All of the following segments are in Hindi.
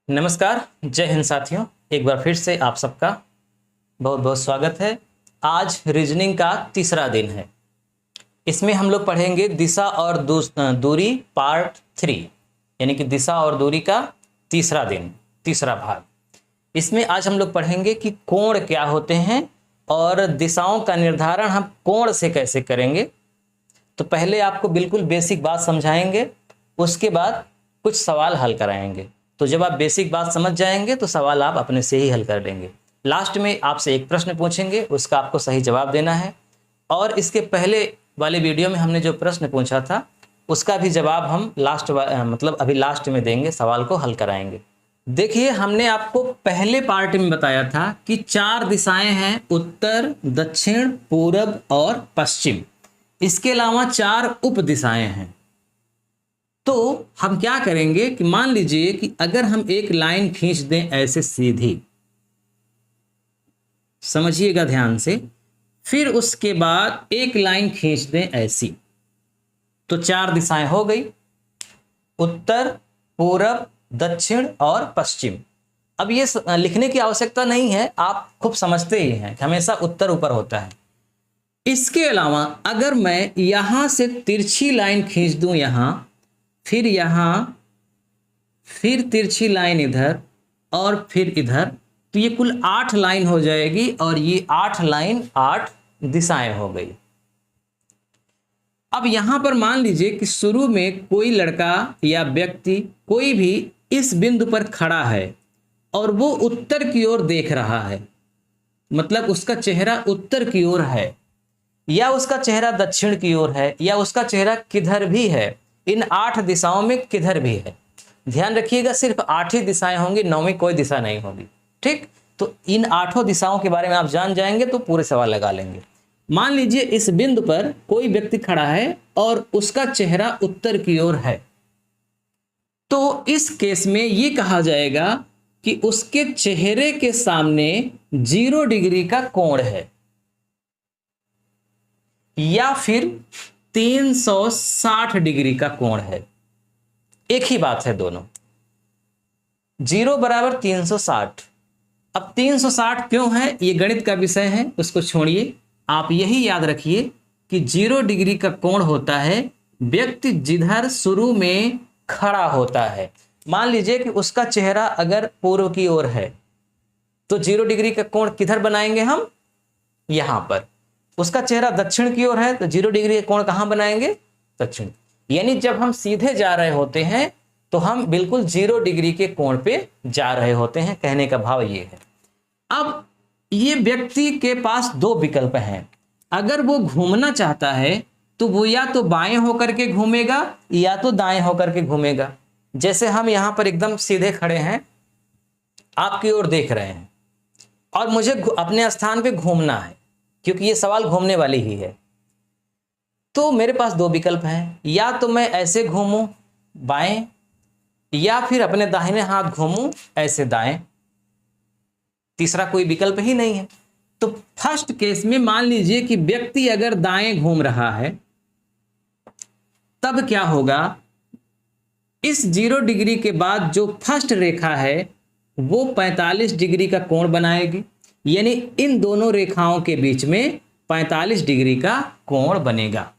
नमस्कार, जय हिंद साथियों। एक बार फिर से आप सबका बहुत बहुत स्वागत है। आज रीजनिंग का तीसरा दिन है। इसमें हम लोग पढ़ेंगे दिशा और दूरी पार्ट 3, यानी कि दिशा और दूरी का तीसरा दिन, तीसरा भाग। इसमें आज हम लोग पढ़ेंगे कि कोण क्या होते हैं और दिशाओं का निर्धारण हम कोण से कैसे करेंगे। तो पहले आपको बिल्कुल बेसिक बात समझाएंगे, उसके बाद कुछ सवाल हल कराएंगे। तो जब आप बेसिक बात समझ जाएंगे तो सवाल आप अपने से ही हल कर लेंगे। लास्ट में आपसे एक प्रश्न पूछेंगे, उसका आपको सही जवाब देना है। और इसके पहले वाले वीडियो में हमने जो प्रश्न पूछा था उसका भी जवाब हम अभी लास्ट में देंगे, सवाल को हल कराएंगे। देखिए, हमने आपको पहले पार्ट में बताया था कि 4 दिशाएं हैं, उत्तर, दक्षिण, पूरब और पश्चिम। इसके अलावा 4 उप दिशाएं हैं। तो हम क्या करेंगे कि मान लीजिए कि अगर हम एक लाइन खींच दें ऐसे सीधी, समझिएगा ध्यान से, फिर उसके बाद एक लाइन खींच दें ऐसी, तो 4 दिशाएं हो गई, उत्तर, पूरब, दक्षिण और पश्चिम। अब ये लिखने की आवश्यकता नहीं है, आप खूब समझते ही हैं कि हमेशा उत्तर ऊपर होता है। इसके अलावा अगर मैं यहां से तिरछी लाइन खींच दूं यहां, फिर यहां, फिर तिरछी लाइन इधर और फिर इधर, तो ये कुल 8 लाइन हो जाएगी और ये 8 लाइन 8 दिशाएं हो गई। अब यहां पर मान लीजिए कि शुरू में कोई लड़का या व्यक्ति कोई भी इस बिंदु पर खड़ा है और वो उत्तर की ओर देख रहा है, मतलब उसका चेहरा उत्तर की ओर है, या उसका चेहरा दक्षिण की ओर है, या उसका चेहरा किधर भी है। इन 8 दिशाओं में किधर भी है, ध्यान रखिएगा, सिर्फ 8 ही दिशाएं होंगी, 9वीं कोई दिशा नहीं होगी। ठीक, तो इन 8 दिशाओं के बारे में आप जान जाएंगे तो पूरे सवाल लगा लेंगे। मान लीजिए इस बिंदु पर कोई व्यक्ति खड़ा है और उसका चेहरा उत्तर की ओर है, तो इस केस में ये कहा जाएगा कि उसके चेहरे के सामने 0 डिग्री का कोण है, या फिर 360 डिग्री का कोण है। एक ही बात है दोनों, 0 बराबर 360। अब 360 क्यों है, ये गणित का विषय है, उसको छोड़िए। आप यही याद रखिए कि 0 डिग्री का कोण होता है व्यक्ति जिधर शुरू में खड़ा होता है। मान लीजिए कि उसका चेहरा अगर पूर्व की ओर है तो 0 डिग्री का कोण किधर बनाएंगे हम, यहां पर। उसका चेहरा दक्षिण की ओर है तो 0 डिग्री का कोण कहां बनाएंगे, दक्षिण। यानी जब हम सीधे जा रहे होते हैं तो हम बिल्कुल 0 डिग्री के कोण पे जा रहे होते हैं, कहने का भाव ये है। अब ये व्यक्ति के पास 2 विकल्प हैं। अगर वो घूमना चाहता है तो वो या तो बाएं होकर के घूमेगा या तो दाएं होकर के घूमेगा। जैसे हम यहां पर एकदम सीधे खड़े हैं, आपकी ओर देख रहे हैं और मुझे अपने स्थान पे घूमना है, क्योंकि ये सवाल घूमने वाली ही है। तो मेरे पास 2 विकल्प हैं, या तो मैं ऐसे घूमूं बाएं, या फिर अपने दाहिने हाथ घूमूं ऐसे दाएं। तीसरा कोई विकल्प ही नहीं है। तो फर्स्ट केस में मान लीजिए कि व्यक्ति अगर दाएं घूम रहा है, तब क्या होगा, इस 0 डिग्री के बाद जो फर्स्ट रेखा है वो 45 डिग्री का कोण बनाएगी, यानी इन दोनों रेखाओं के बीच में 45 डिग्री का कोण बनेगा।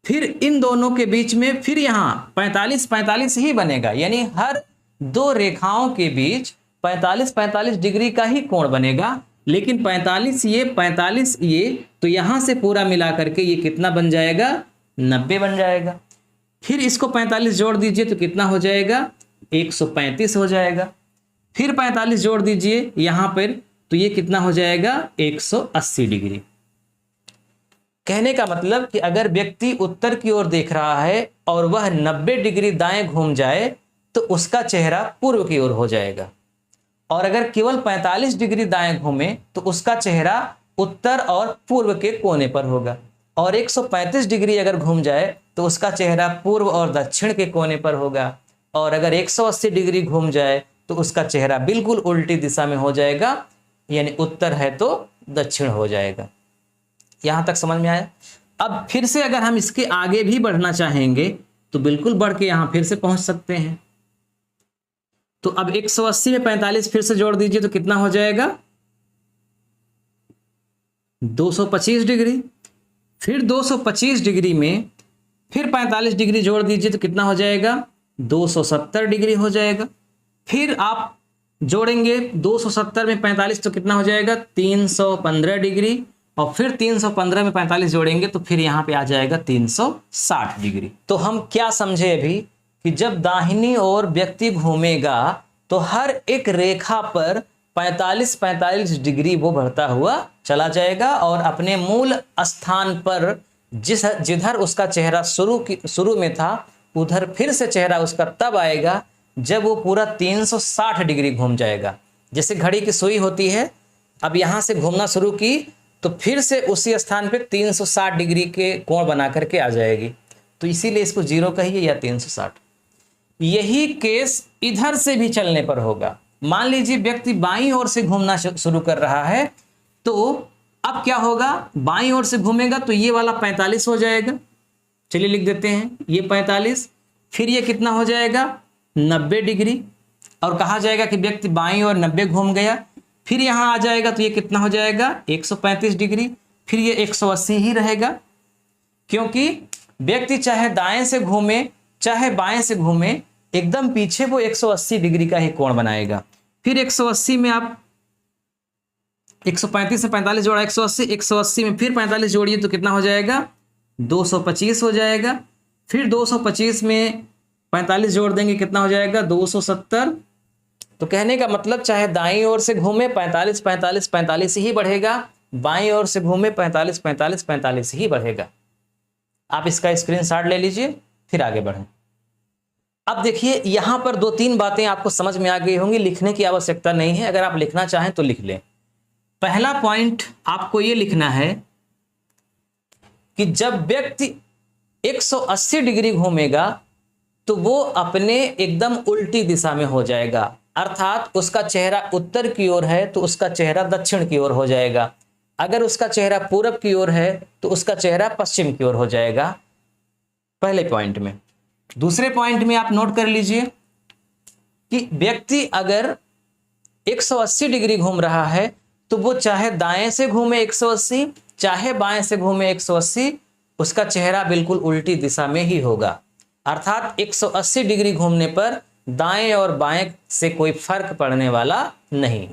फिर इन दोनों के बीच में फिर यहां 45 ही बनेगा, यानी हर 2 रेखाओं के बीच 45 डिग्री का ही कोण बनेगा। लेकिन 45 ये, तो यहां से पूरा मिला करके ये कितना बन जाएगा, 90 बन जाएगा। फिर इसको 45 जोड़ दीजिए तो कितना हो जाएगा, 135 हो जाएगा। फिर 45 जोड़ दीजिए यहां पर तो ये कितना हो जाएगा, 180 डिग्री। कहने का मतलब कि अगर व्यक्ति उत्तर की ओर देख रहा है और वह 90 डिग्री दाएं घूम जाए तो उसका चेहरा पूर्व की ओर हो जाएगा, और अगर केवल 45 डिग्री दाएं घूमे तो उसका चेहरा उत्तर और पूर्व के कोने पर होगा, और 135 डिग्री अगर घूम जाए तो उसका चेहरा पूर्व और दक्षिण के कोने पर होगा, और अगर 180 डिग्री घूम जाए तो उसका चेहरा बिल्कुल उल्टी दिशा में हो जाएगा, यानी उत्तर है तो दक्षिण हो जाएगा। यहां तक समझ में आया। अब फिर से अगर हम इसके आगे भी बढ़ना चाहेंगे तो बिल्कुल बढ़ के यहां फिर से पहुंच सकते हैं। तो अब 180 में 45 फिर से जोड़ दीजिए तो कितना हो जाएगा 225 डिग्री। फिर 225 डिग्री में फिर 45 डिग्री जोड़ दीजिए तो कितना हो जाएगा 270 डिग्री हो जाएगा। फिर आप जोड़ेंगे 270 में 45 तो कितना हो जाएगा 315 डिग्री, और फिर 315 में 45 जोड़ेंगे तो फिर यहाँ पे आ जाएगा 360 डिग्री। तो हम क्या समझे अभी कि जब दाहिनी ओर व्यक्ति घूमेगा तो हर एक रेखा पर 45-45 डिग्री वो बढ़ता हुआ चला जाएगा और अपने मूल स्थान पर जिधर उसका चेहरा शुरू में था उधर फिर से चेहरा उसका तब आएगा जब वो पूरा 360 डिग्री घूम जाएगा। जैसे घड़ी की सुई होती है, अब यहाँ से घूमना शुरू की तो फिर से उसी स्थान पे 360 डिग्री के कोण बना करके आ जाएगी, तो इसीलिए इसको 0 कहिए या 360। यही केस इधर से भी चलने पर होगा। मान लीजिए व्यक्ति बाईं ओर से घूमना शुरू कर रहा है, तो अब क्या होगा, बाईं ओर से घूमेगा तो ये वाला 45 हो जाएगा। चलिए लिख देते हैं, ये 45, फिर ये कितना हो जाएगा 90 डिग्री, और कहा जाएगा कि व्यक्ति बाईं ओर 90 घूम गया। फिर यहाँ आ जाएगा तो ये कितना हो जाएगा 135 डिग्री, फिर ये 180 ही रहेगा, क्योंकि व्यक्ति चाहे दाएं से घूमे चाहे बाएं से घूमे एकदम पीछे वो 180 डिग्री का ही कोण बनाएगा। फिर 180 में आप 135 से 45 जोड़ा 180, 180 में फिर 45 जोड़िए तो कितना हो जाएगा 225 हो जाएगा। फिर 225 में 45 जोड़ देंगे कितना हो जाएगा 270। तो कहने का मतलब चाहे दाईं ओर से घूमे 45 ही बढ़ेगा, बाईं ओर से घूमे 45 ही बढ़ेगा। आप इसका स्क्रीनशॉट ले लीजिए, फिर आगे बढ़ें। अब देखिए यहां पर 2-3 बातें आपको समझ में आ गई होंगी, लिखने की आवश्यकता नहीं है, अगर आप लिखना चाहें तो लिख लें। पहला पॉइंट आपको यह लिखना है कि जब व्यक्ति 180 डिग्री घूमेगा तो वो अपने एकदम उल्टी दिशा में हो जाएगा, अर्थात उसका चेहरा उत्तर की ओर है तो उसका चेहरा दक्षिण की ओर हो जाएगा। अगर उसका चेहरा पूरब की ओर है तो उसका चेहरा पश्चिम की ओर हो जाएगा, पहले पॉइंट में। दूसरे पॉइंट में आप नोट कर लीजिए कि व्यक्ति अगर 180 डिग्री घूम रहा है तो वो चाहे दाएं से घूमे 180 चाहे बाएं से घूमे 180, उसका चेहरा बिल्कुल उल्टी दिशा में ही होगा, अर्थात 180 डिग्री घूमने पर दाएं और बाएं से कोई फर्क पड़ने वाला नहीं।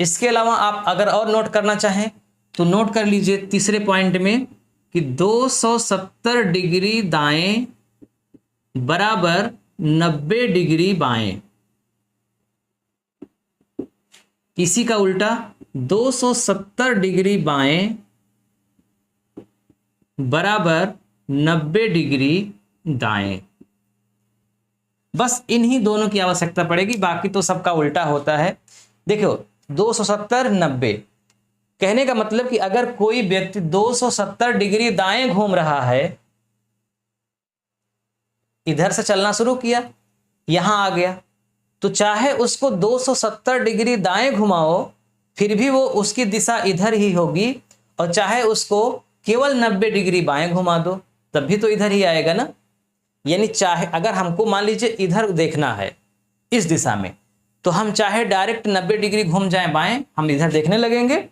इसके अलावा आप अगर और नोट करना चाहें तो नोट कर लीजिए तीसरे पॉइंट में कि 270 डिग्री दाएं बराबर 90 डिग्री बाएं। इसी का उल्टा 270 डिग्री बाएं बराबर 90 डिग्री दाएं। बस इन्हीं दोनों की आवश्यकता पड़ेगी, बाकी तो सबका उल्टा होता है। देखो 270 90 कहने का मतलब कि अगर कोई व्यक्ति 270 डिग्री दाएं घूम रहा है, इधर से चलना शुरू किया, यहां आ गया, तो चाहे उसको 270 डिग्री दाएं घुमाओ फिर भी वो उसकी दिशा इधर ही होगी, और चाहे उसको केवल 90 डिग्री बाएं घुमा दो तब भी तो इधर ही आएगा ना। यानी चाहे अगर हमको मान लीजिए इधर देखना है इस दिशा में, तो हम चाहे डायरेक्ट 90 डिग्री घूम जाएं बाएं, हम इधर देखने लगेंगे,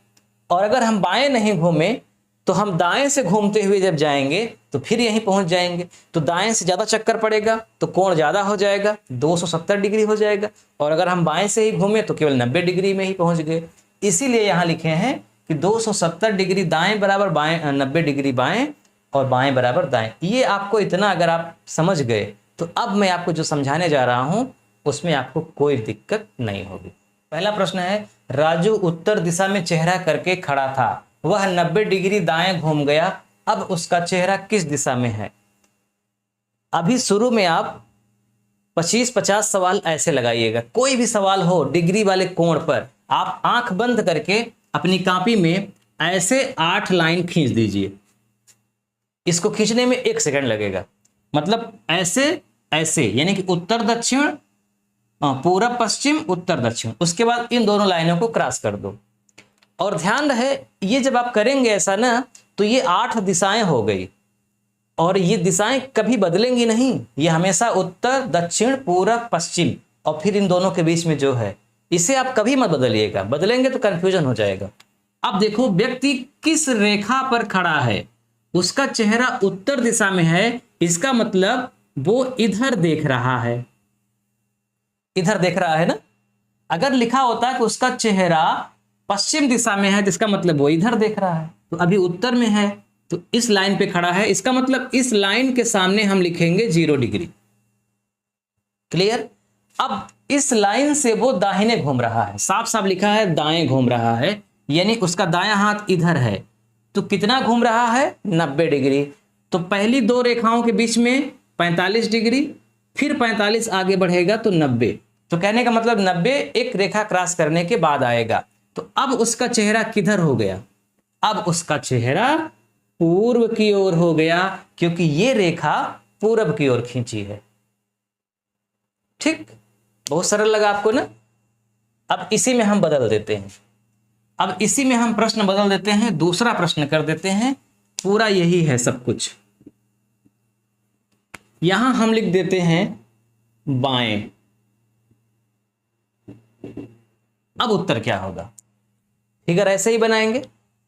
और अगर हम बाएं नहीं घूमे तो हम दाएं से घूमते हुए जब जाएंगे तो फिर यहीं पहुंच जाएंगे। तो दाएं से ज़्यादा चक्कर पड़ेगा तो कोण ज़्यादा हो जाएगा, 270 डिग्री हो जाएगा, और अगर हम बाएं से ही घूमे तो केवल 90 डिग्री में ही पहुंच गए। इसीलिए यहाँ लिखे हैं कि 270 डिग्री दाएं बराबर बाएं 90 डिग्री बाएं और बाएं बराबर दाएं। ये आपको इतना अगर आप समझ गए तो अब मैं आपको जो समझाने जा रहा हूं उसमें आपको कोई दिक्कत नहीं होगी। पहला प्रश्न है, राजू उत्तर दिशा में चेहरा करके खड़ा था, वह 90 डिग्री दाएं घूम गया, अब उसका चेहरा किस दिशा में है। अभी शुरू में आप 25-50 सवाल ऐसे लगाइएगा, कोई भी सवाल हो डिग्री वाले कोण पर आप आंख बंद करके अपनी कॉपी में ऐसे 8 लाइन खींच दीजिए। इसको खींचने में 1 सेकंड लगेगा, मतलब ऐसे ऐसे, यानी कि उत्तर दक्षिण पूरब पश्चिम उत्तर दक्षिण, उसके बाद इन दोनों लाइनों को क्रॉस कर दो। और ध्यान रहे ये जब आप करेंगे ऐसा ना तो ये 8 दिशाएं हो गई, और ये दिशाएं कभी बदलेंगी नहीं, ये हमेशा उत्तर दक्षिण पूरब पश्चिम, और फिर इन दोनों के बीच में जो है, इसे आप कभी मत बदलिएगा, बदलेंगे तो कंफ्यूजन हो जाएगा। अब देखो व्यक्ति किस रेखा पर खड़ा है, उसका चेहरा उत्तर दिशा में है, इसका मतलब वो इधर देख रहा है, इधर देख रहा है ना। अगर लिखा होता कि उसका चेहरा पश्चिम दिशा में है तो इसका मतलब वो इधर देख रहा है, तो अभी उत्तर में है तो इस लाइन पे खड़ा है, इसका मतलब इस लाइन के सामने हम लिखेंगे 0 डिग्री। क्लियर। अब इस लाइन से वो दाहिने घूम रहा है, साफ साफ लिखा है दाएं घूम रहा है, यानी उसका दायां हाथ इधर है, तो कितना घूम रहा है 90 डिग्री। तो पहली दो रेखाओं के बीच में 45 डिग्री, फिर 45 आगे बढ़ेगा तो 90, तो कहने का मतलब 90 एक रेखा क्रॉस करने के बाद आएगा। तो अब उसका चेहरा किधर हो गया, अब उसका चेहरा पूर्व की ओर हो गया, क्योंकि ये रेखा पूरब की ओर खींची है। ठीक, बहुत सरल लगा आपको ना। अब इसी में हम बदल देते हैं, अब इसी में हम प्रश्न बदल देते हैं, दूसरा प्रश्न कर देते हैं, पूरा यही है सब कुछ। यहां हम लिख देते हैं बाएं। अब उत्तर क्या होगा, फिगर ऐसे ही बनाएंगे,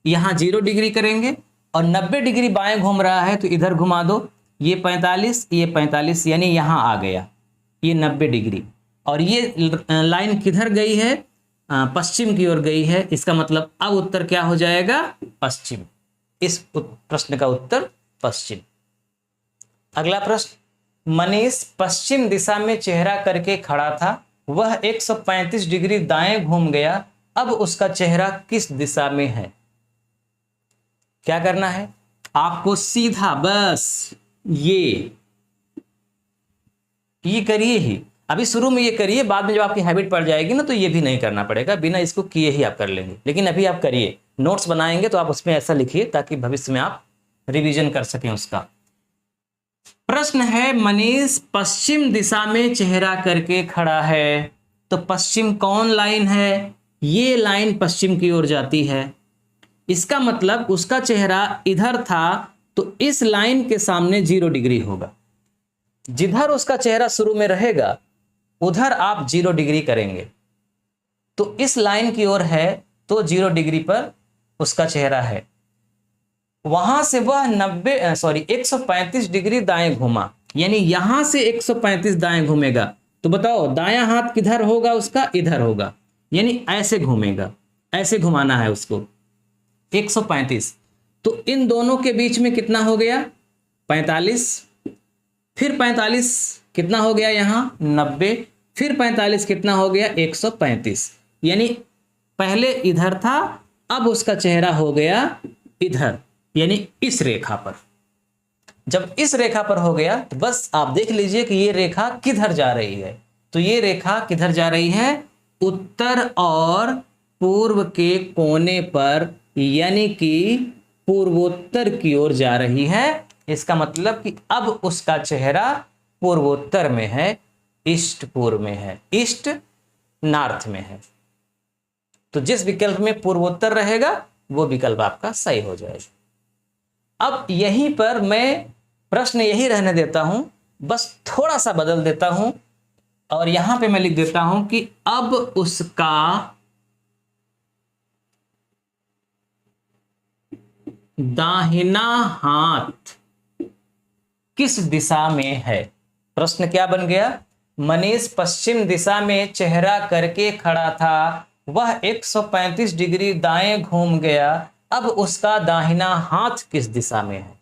यहां 0 डिग्री करेंगे और 90 डिग्री बाएं घूम रहा है तो इधर घुमा दो, ये 45 ये 45, यानी यहां आ गया ये 90 डिग्री, और ये लाइन किधर गई है, पश्चिम की ओर गई है, इसका मतलब अब उत्तर क्या हो जाएगा, पश्चिम। इस प्रश्न का उत्तर पश्चिम। अगला प्रश्न, मनीष पश्चिम दिशा में चेहरा करके खड़ा था, वह 135 डिग्री दाएं घूम गया, अब उसका चेहरा किस दिशा में है। क्या करना है आपको, सीधा बस ये करिए ही, अभी शुरू में ये करिए, बाद में जब आपकी हैबिट पड़ जाएगी ना तो ये भी नहीं करना पड़ेगा, बिना इसको किए ही आप कर लेंगे, लेकिन अभी आप करिए। नोट्स बनाएंगे तो आप उसमें ऐसा लिखिए ताकि भविष्य में आप रिवीजन कर सकें उसका। प्रश्न है, मनीष पश्चिम दिशा में चेहरा करके खड़ा है, तो पश्चिम कौन लाइन है, ये लाइन पश्चिम की ओर जाती है, इसका मतलब उसका चेहरा इधर था तो इस लाइन के सामने 0 डिग्री होगा, जिधर उसका चेहरा शुरू में रहेगा उधर आप 0 डिग्री करेंगे, तो इस लाइन की ओर है तो 0 डिग्री पर उसका चेहरा है। वहां से वह 135 डिग्री दाएं घूमा, यानी यहां से 135 दाएं घूमेगा, तो बताओ दायां हाथ किधर होगा उसका, इधर होगा, यानी ऐसे घूमेगा, ऐसे घुमाना है उसको 135। तो इन दोनों के बीच में कितना हो गया 45, फिर 45 कितना हो गया यहाँ 90, फिर 45 कितना हो गया 135, यानी पहले इधर था अब उसका चेहरा हो गया इधर, यानी इस रेखा पर। जब इस रेखा पर हो गया तो बस आप देख लीजिए कि ये रेखा किधर जा रही है, तो ये रेखा किधर जा रही है, उत्तर और पूर्व के कोने पर, यानी कि पूर्वोत्तर की ओर जा रही है। इसका मतलब कि अब उसका चेहरा पूर्वोत्तर में है, ईस्ट पूर्व में है, ईस्ट नॉर्थ में है। तो जिस विकल्प में पूर्वोत्तर रहेगा वो विकल्प आपका सही हो जाएगा। अब यहीं पर मैं प्रश्न यही रहने देता हूं, बस थोड़ा सा बदल देता हूं और यहां पे मैं लिख देता हूं कि अब उसका दाहिना हाथ किस दिशा में है। प्रश्न क्या बन गया, मनीष पश्चिम दिशा में चेहरा करके खड़ा था, वह 135 डिग्री दाएं घूम गया, अब उसका दाहिना हाथ किस दिशा में है।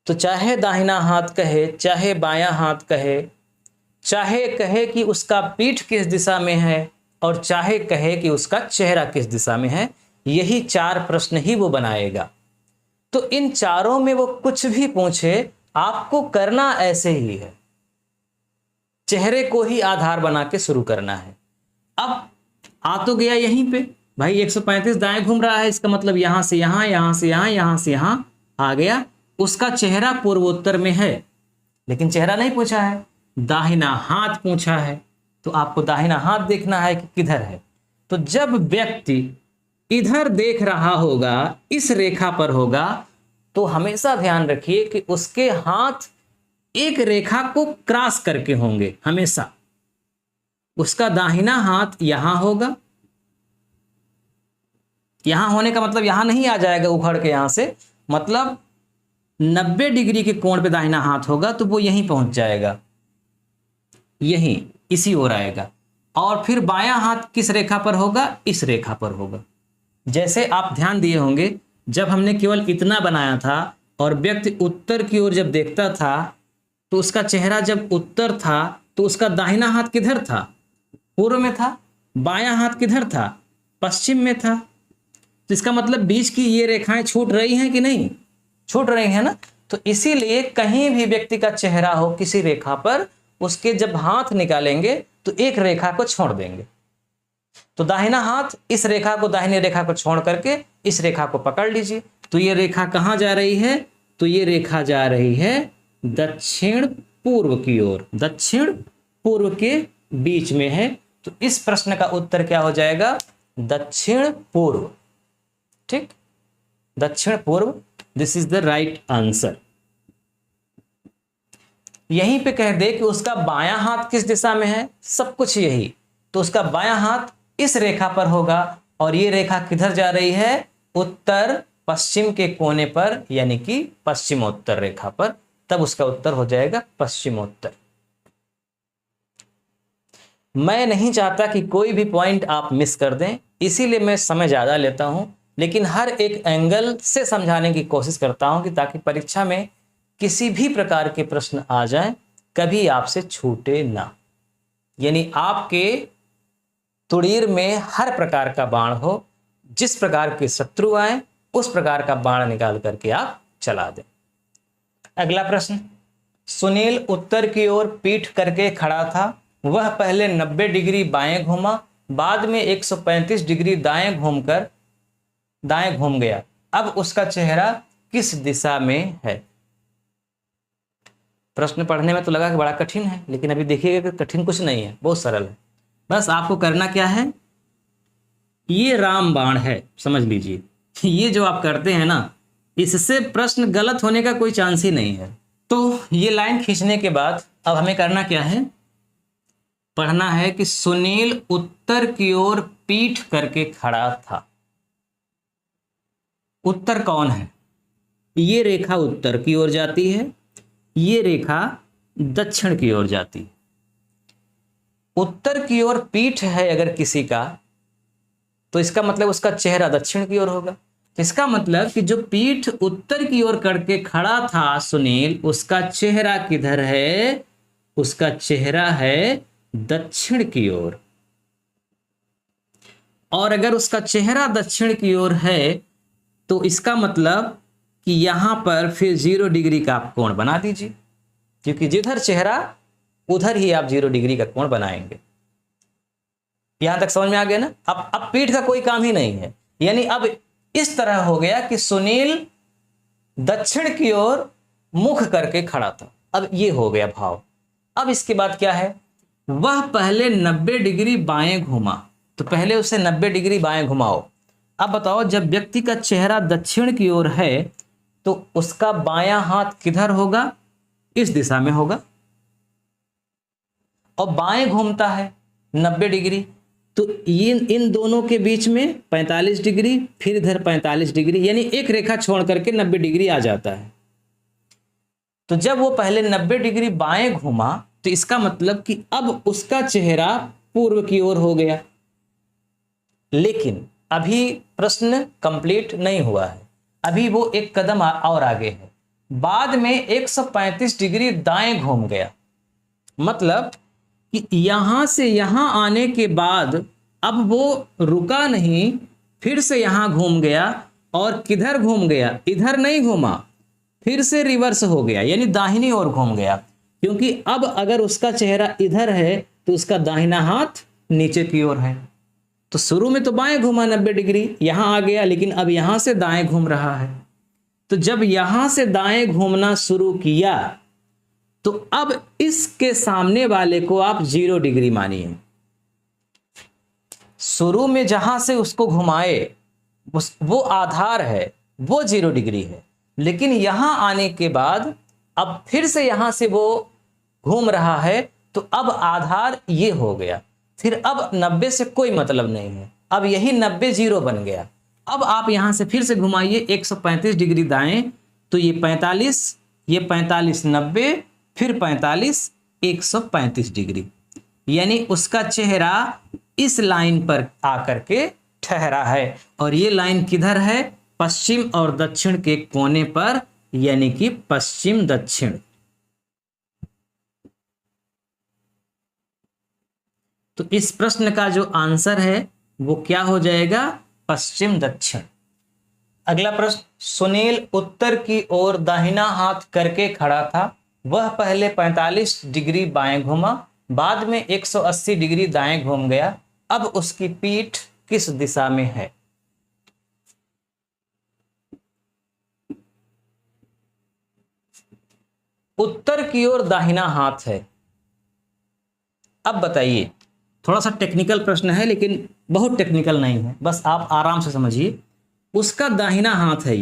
तो चाहे दाहिना हाथ कहे, चाहे बायां हाथ कहे, चाहे कहे कि उसका पीठ किस दिशा में है, और चाहे कहे कि उसका चेहरा किस दिशा में है, यही 4 प्रश्न ही वो बनाएगा। तो इन चारों में वो कुछ भी पूछे, आपको करना ऐसे ही है, चेहरे को ही आधार बना के शुरू करना है। अब आ तो गया यहीं पे भाई 135 दाएं घूम रहा है, इसका मतलब यहां से यहां, यहां से यहां, यहां से यहां आ गया, उसका चेहरा पूर्वोत्तर में है, लेकिन चेहरा नहीं पूछा है, दाहिना हाथ पूछा है, तो आपको दाहिना हाथ देखना है कि किधर है। तो जब व्यक्ति इधर देख रहा होगा, इस रेखा पर होगा, तो हमेशा ध्यान रखिए कि उसके हाथ एक रेखा को क्रॉस करके होंगे हमेशा। उसका दाहिना हाथ यहां होगा, यहां होने का मतलब यहां नहीं आ जाएगा उखड़ के यहां से, मतलब 90 डिग्री के कोण पे दाहिना हाथ होगा तो वो यहीं पहुंच जाएगा, यहीं इसी ओर आएगा। और फिर बायां हाथ किस रेखा पर होगा? इस रेखा पर होगा। जैसे आप ध्यान दिए होंगे जब हमने केवल इतना बनाया था और व्यक्ति उत्तर की ओर जब देखता था तो उसका चेहरा जब उत्तर था तो उसका दाहिना हाथ किधर था? पूर्व में था। बायां हाथ किधर था? पश्चिम में था। तो इसका मतलब बीच की ये रेखाएं छूट रही हैं कि नहीं? छूट रही हैं ना। तो इसीलिए कहीं भी व्यक्ति का चेहरा हो किसी रेखा पर, उसके जब हाथ निकालेंगे तो एक रेखा को छोड़ देंगे। तो दाहिना हाथ इस रेखा को, दाहिनी रेखा को छोड़ करके इस रेखा को पकड़ लीजिए। तो ये रेखा कहां जा रही है? तो ये रेखा जा रही है दक्षिण पूर्व की ओर, दक्षिण पूर्व के बीच में है। तो इस प्रश्न का उत्तर क्या हो जाएगा? दक्षिण पूर्व। ठीक, दक्षिण पूर्व, this is the right answer. यहीं पे कह दे कि उसका बायां हाथ किस दिशा में है, सब कुछ यही, तो उसका बायां हाथ इस रेखा पर होगा और ये रेखा किधर जा रही है? उत्तर पश्चिम के कोने पर, यानी कि पश्चिमोत्तर रेखा पर। तब उसका उत्तर हो जाएगा पश्चिमोत्तर। मैं नहीं चाहता कि कोई भी पॉइंट आप मिस कर दें, इसीलिए मैं समय ज्यादा लेता हूं, लेकिन हर एक एंगल से समझाने की कोशिश करता हूं कि ताकि परीक्षा में किसी भी प्रकार के प्रश्न आ जाएं, कभी आपसे छूटे ना। यानी आपके तुड़ीर में हर प्रकार का बाण हो, जिस प्रकार के शत्रु आए उस प्रकार का बाण निकाल करके आप चला दें। अगला प्रश्न, सुनील उत्तर की ओर पीठ करके खड़ा था। वह पहले 90 डिग्री बाएं घूमा, बाद में 135 डिग्री दाएं घूम गया। अब उसका चेहरा किस दिशा में है? प्रश्न पढ़ने में तो लगा कि बड़ा कठिन है, लेकिन अभी देखिएगा कि कठिन कुछ नहीं है, बहुत सरल है। बस आपको करना क्या है, ये रामबाण है, समझ लीजिए। ये जो आप करते हैं ना, इससे प्रश्न गलत होने का कोई चांस ही नहीं है। तो ये लाइन खींचने के बाद अब हमें करना क्या है, पढ़ना है कि सुनील उत्तर की ओर पीठ करके खड़ा था। उत्तर कौन है? ये रेखा उत्तर की ओर जाती है, ये रेखा दक्षिण की ओर जाती है। उत्तर की ओर पीठ है अगर किसी का, तो इसका मतलब उसका चेहरा दक्षिण की ओर होगा। इसका मतलब कि जो पीठ उत्तर की ओर करके खड़ा था सुनील, उसका चेहरा किधर है? उसका चेहरा है दक्षिण की ओर। और अगर उसका चेहरा दक्षिण की ओर है तो इसका मतलब कि यहां पर फिर 0 डिग्री का आप कोण बना दीजिए, क्योंकि जिधर चेहरा उधर ही आप 0 डिग्री का कोण बनाएंगे। यहां तक समझ में आ गया ना? अब पीठ का कोई काम ही नहीं है, यानी अब इस तरह हो गया कि सुनील दक्षिण की ओर मुख करके खड़ा था। अब ये हो गया भाव। अब इसके बाद क्या है, वह पहले 90 डिग्री बाएं घुमा, तो पहले उसे 90 डिग्री बाएं घुमाओ। अब बताओ, जब व्यक्ति का चेहरा दक्षिण की ओर है तो उसका बायां हाथ किधर होगा? इस दिशा में होगा। और बाएं घूमता है 90 डिग्री, तो इन दोनों के बीच में 45 डिग्री, फिर इधर 45 डिग्री, यानी एक रेखा छोड़ करके 90 डिग्री आ जाता है। तो जब वो पहले 90 डिग्री बाएं घूमा तो इसका मतलब कि अब उसका चेहरा पूर्व की ओर हो गया। लेकिन अभी प्रश्न कंप्लीट नहीं हुआ है, अभी वो एक कदम और आगे है। बाद में 135 डिग्री दाएं घूम गया, मतलब कि यहां से यहां आने के बाद अब वो रुका नहीं, फिर से यहां घूम गया। और किधर घूम गया? इधर नहीं घूमा, फिर से रिवर्स हो गया, यानी दाहिनी ओर घूम गया। क्योंकि अब अगर उसका चेहरा इधर है तो उसका दाहिना हाथ नीचे की ओर है। तो शुरू में तो बाएं घूमा 90 डिग्री, यहां आ गया, लेकिन अब यहां से दाएं घूम रहा है। तो जब यहां से दाएं घूमना शुरू किया तो अब इसके सामने वाले को आप 0 डिग्री मानिए। शुरू में जहां से उसको घुमाए वो आधार है, वो 0 डिग्री है। लेकिन यहां आने के बाद अब फिर से यहां से वो घूम रहा है, तो अब आधार ये हो गया। फिर अब 90 से कोई मतलब नहीं है, अब यही 90 जीरो बन गया। अब आप यहां से फिर से घुमाइए 135 डिग्री दाएं, तो ये 45, ये 45 90, फिर 45 135 डिग्री, यानी उसका चेहरा इस लाइन पर आकर के ठहरा है। और ये लाइन किधर है? पश्चिम और दक्षिण के कोने पर, यानी कि पश्चिम दक्षिण। तो इस प्रश्न का जो आंसर है वो क्या हो जाएगा? पश्चिम दक्षिण। अगला प्रश्न, सुनील उत्तर की ओर दाहिना हाथ करके खड़ा था। वह पहले 45 डिग्री बाएं घूमा, बाद में 180 डिग्री दाएं घूम गया। अब उसकी पीठ किस दिशा में है? उत्तर की ओर दाहिना हाथ है। अब बताइए, थोड़ा सा टेक्निकल प्रश्न है लेकिन बहुत टेक्निकल नहीं है, बस आप आराम से समझिए। उसका दाहिना हाथ है,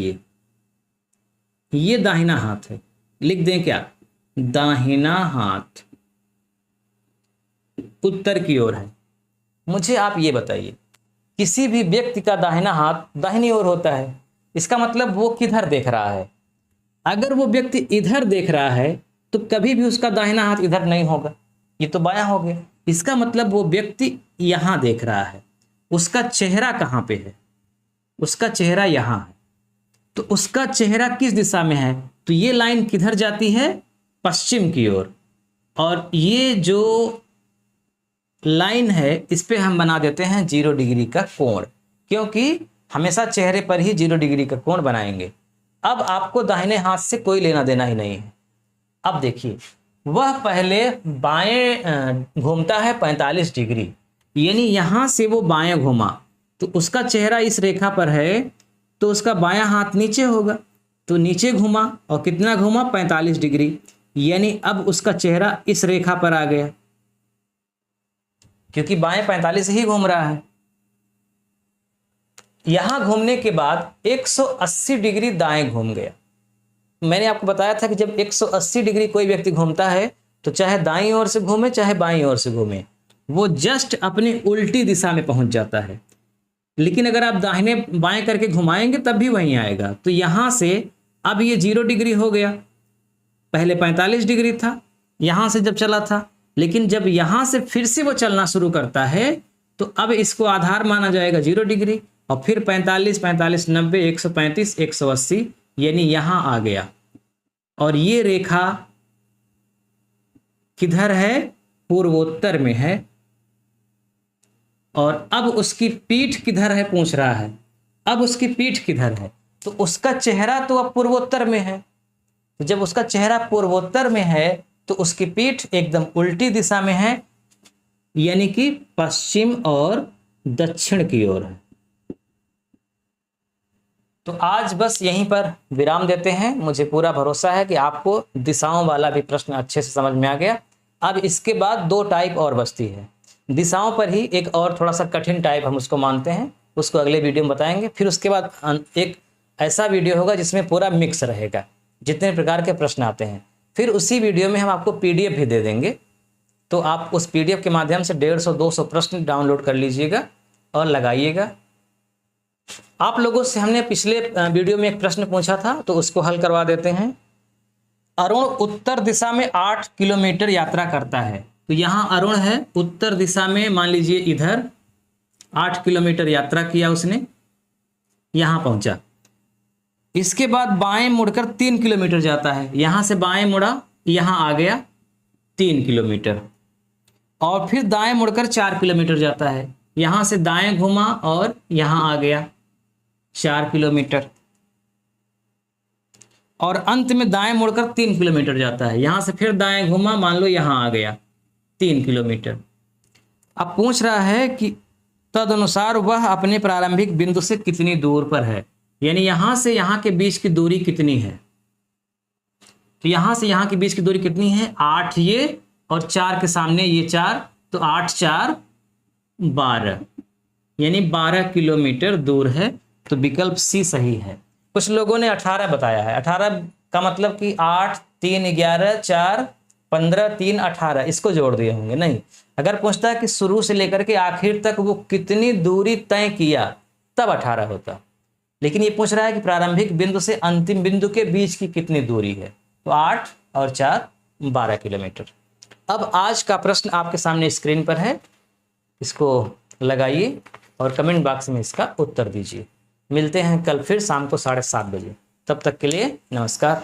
ये दाहिना हाथ है। लिख दें क्या? दाहिना हाथ उत्तर की ओर है। मुझे आप ये बताइए, किसी भी व्यक्ति का दाहिना हाथ दाहिनी ओर होता है, इसका मतलब वो किधर देख रहा है? अगर वो व्यक्ति इधर देख रहा है तो कभी भी उसका दाहिना हाथ इधर नहीं होगा, ये तो बायां हो गया। इसका मतलब वो व्यक्ति यहां देख रहा है। उसका चेहरा कहां पे है? उसका चेहरा यहां है। तो उसका चेहरा किस दिशा में है? तो ये लाइन किधर जाती है? पश्चिम की ओर। और ये जो लाइन है इस पे हम बना देते हैं 0 डिग्री का कोण, क्योंकि हमेशा चेहरे पर ही 0 डिग्री का कोण बनाएंगे। अब आपको दाहिने हाथ से कोई लेना देना ही नहीं है। अब देखिए, वह पहले बाएं घूमता है 45 डिग्री, यानी यहां से वो बाएं घूमा, तो उसका चेहरा इस रेखा पर है, तो उसका बायां हाथ नीचे होगा। तो नीचे घूमा और कितना घूमा? 45 डिग्री, यानी अब उसका चेहरा इस रेखा पर आ गया, क्योंकि बाएं 45 ही घूम रहा है। यहां घूमने के बाद 180 डिग्री दाएं घूम गया। मैंने आपको बताया था कि जब 180 डिग्री कोई व्यक्ति घूमता है तो चाहे दाईं ओर से घूमे चाहे बाईं ओर से घूमे, वो जस्ट अपनी उल्टी दिशा में पहुंच जाता है। लेकिन अगर आप दाहिने बाएं करके घुमाएंगे तब भी वहीं आएगा। तो यहां से अब ये 0 डिग्री हो गया, पहले 45 डिग्री था यहां से जब चला था, लेकिन जब यहां से फिर से वो चलना शुरू करता है तो अब इसको आधार माना जाएगा 0 डिग्री, और फिर 45 45 90 135 180, यानी यहां आ गया। और ये रेखा किधर है? पूर्वोत्तर में है। और अब उसकी पीठ किधर है पूछ रहा है। अब उसकी पीठ किधर है? तो उसका चेहरा तो अब पूर्वोत्तर में है। तो जब उसका चेहरा पूर्वोत्तर में है तो उसकी पीठ एकदम उल्टी दिशा में है, यानी कि पश्चिम और दक्षिण की ओर है। तो आज बस यहीं पर विराम देते हैं। मुझे पूरा भरोसा है कि आपको दिशाओं वाला भी प्रश्न अच्छे से समझ में आ गया। अब इसके बाद 2 टाइप और बचती है। दिशाओं पर ही एक और थोड़ा सा कठिन टाइप हम उसको मानते हैं, उसको अगले वीडियो में बताएंगे। फिर उसके बाद एक ऐसा वीडियो होगा जिसमें पूरा मिक्स रहेगा, जितने प्रकार के प्रश्न आते हैं। फिर उसी वीडियो में हम आपको PDF भी दे देंगे, तो आप उस PDF के माध्यम से 150-200 प्रश्न डाउनलोड कर लीजिएगा और लगाइएगा। आप लोगों से हमने पिछले वीडियो में एक प्रश्न पूछा था, तो उसको हल करवा देते हैं। अरुण उत्तर दिशा में 8 किलोमीटर यात्रा करता है। तो यहाँ अरुण है, उत्तर दिशा में मान लीजिए इधर 8 किलोमीटर यात्रा किया उसने, यहाँ पहुँचा। इसके बाद बाएं मुड़कर 3 किलोमीटर जाता है। यहाँ से बाएं मुड़ा, यहाँ आ गया 3 किलोमीटर। और फिर दाएं मुड़कर 4 किलोमीटर जाता है। यहाँ से दाएं घुमा और यहाँ आ गया 4 किलोमीटर। और अंत में दाएं मुड़कर 3 किलोमीटर जाता है। यहाँ से फिर दाएं घुमा, मान लो यहाँ आ गया 3 किलोमीटर। अब पूछ रहा है कि तदनुसार वह अपने प्रारंभिक बिंदु से कितनी दूर पर है, यानी यहाँ से यहाँ के बीच की दूरी कितनी है। तो यहाँ से यहाँ के बीच की दूरी कितनी है? 8 ये और 4 के सामने ये 4, तो 8 4 12, यानी 12 किलोमीटर दूर है। तो विकल्प C सही है। कुछ लोगों ने 18 बताया है। 18 का मतलब कि 8, 3, 11, 4, 15, 3, 18 इसको जोड़ दिए होंगे। नहीं, अगर पूछता है कि शुरू से लेकर के आखिर तक वो कितनी दूरी तय किया तब 18 होता। लेकिन ये पूछ रहा है कि प्रारंभिक बिंदु से अंतिम बिंदु के बीच की कितनी दूरी है, तो 8 और 4 12 किलोमीटर। अब आज का प्रश्न आपके सामने स्क्रीन पर है, इसको लगाइए और कमेंट बॉक्स में इसका उत्तर दीजिए। मिलते हैं कल फिर शाम को 7:30 बजे। तब तक के लिए नमस्कार।